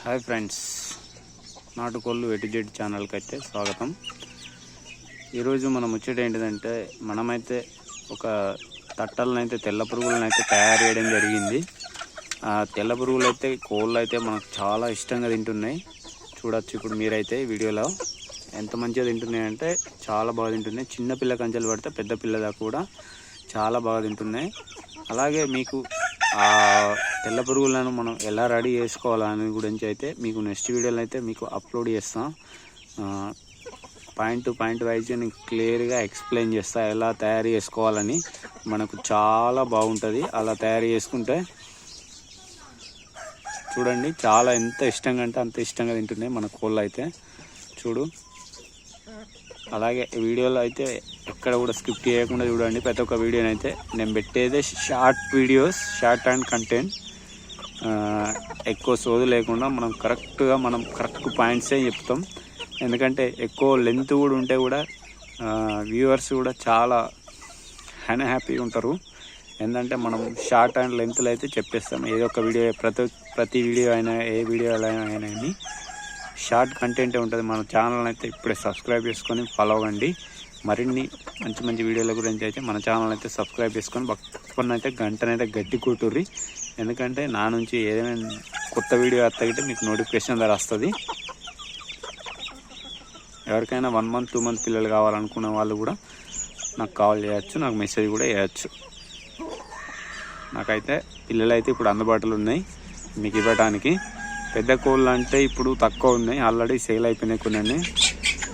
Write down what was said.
Hi friends, నాటుకోళ్ళు A to Z ఛానల్కి అయితే స్వాగతం. ఈరోజు మనం వచ్చేది ఏంటిదంటే, మనమైతే ఒక తట్టలనైతే తెల్ల పురుగులను అయితే తయారు చేయడం జరిగింది. ఆ తెల్ల పురుగులు అయితే కోళ్ళు అయితే మనకు చాలా ఇష్టంగా తింటున్నాయి. చూడొచ్చు ఇప్పుడు మీరైతే వీడియోలో ఎంత మంచిగా తింటున్నాయి అంటే చాలా బాగా తింటున్నాయి. చిన్న పిల్ల కంచెలు పడితే పెద్ద పిల్ల దాకా కూడా చాలా బాగా తింటున్నాయి. అలాగే మీకు ఆ తెల్ల పురుగులను మనం ఎలా రెడీ చేసుకోవాలని గురించి అయితే మీకు నెక్స్ట్ వీడియోలో అయితే మీకు అప్లోడ్ చేస్తాం. పాయింట్ టు పాయింట్ వైజ్ నేను క్లియర్గా ఎక్స్ప్లెయిన్ చేస్తా ఎలా తయారు చేసుకోవాలని. మనకు చాలా బాగుంటుంది అలా తయారు చేసుకుంటే. చూడండి, చాలా ఎంత ఇష్టంగా అంటే అంత ఇష్టంగా తింటున్నాయి మన కోళ్ళు అయితే. చూడు, అలాగే వీడియోలో అయితే ఎక్కడ కూడా స్కిప్ చేయకుండా చూడండి. ప్రతి ఒక్క వీడియోని అయితే నేను పెట్టేదే short videos, short and content. ఎక్కువ సోదు లేకుండా మనం కరెక్ట్ పాయింట్సే చెప్తాం. ఎందుకంటే ఎక్కువ లెంత్ కూడా ఉంటే కూడా వ్యూవర్స్ కూడా చాలా హ్యాపీగా ఉంటారు. ఎందుకంటే మనం షార్ట్ అండ్ లెంత్లో అయితే చెప్పేస్తాం. ఏదో ఒక వీడియో ప్రతి వీడియో అయినా ఏ వీడియోలో అయినా షార్ట్ కంటెంటే ఉంటుంది. మన ఛానల్ అయితే ఇప్పుడే సబ్స్క్రైబ్ చేసుకొని ఫాలో అవ్వండి. మరిన్ని మంచి వీడియోల గురించి అయితే మన ఛానల్ అయితే సబ్స్క్రైబ్ చేసుకొని పక్కన అయితే గంటనైతే గట్టి కొట్టుర్రి. ఎందుకంటే నా నుంచి ఏదైనా కొత్త వీడియో వస్తాగితే మీకు నోటిఫికేషన్ ద్వారా వస్తుంది. ఎవరికైనా 1 month 2 month పిల్లలు కావాలనుకున్న వాళ్ళు కూడా నాకు కాల్ చేయొచ్చు, నాకు మెసేజ్ కూడా చేయొచ్చు. నాకైతే పిల్లలు అయితే ఇప్పుడు అందుబాటులో ఉన్నాయి మీకు ఇవ్వడానికి. పెద్ద కోళ్ళు అంటే ఇప్పుడు తక్కువ ఉన్నాయి, ఆల్రెడీ సేల్ అయిపోయినాయి కొన్ని.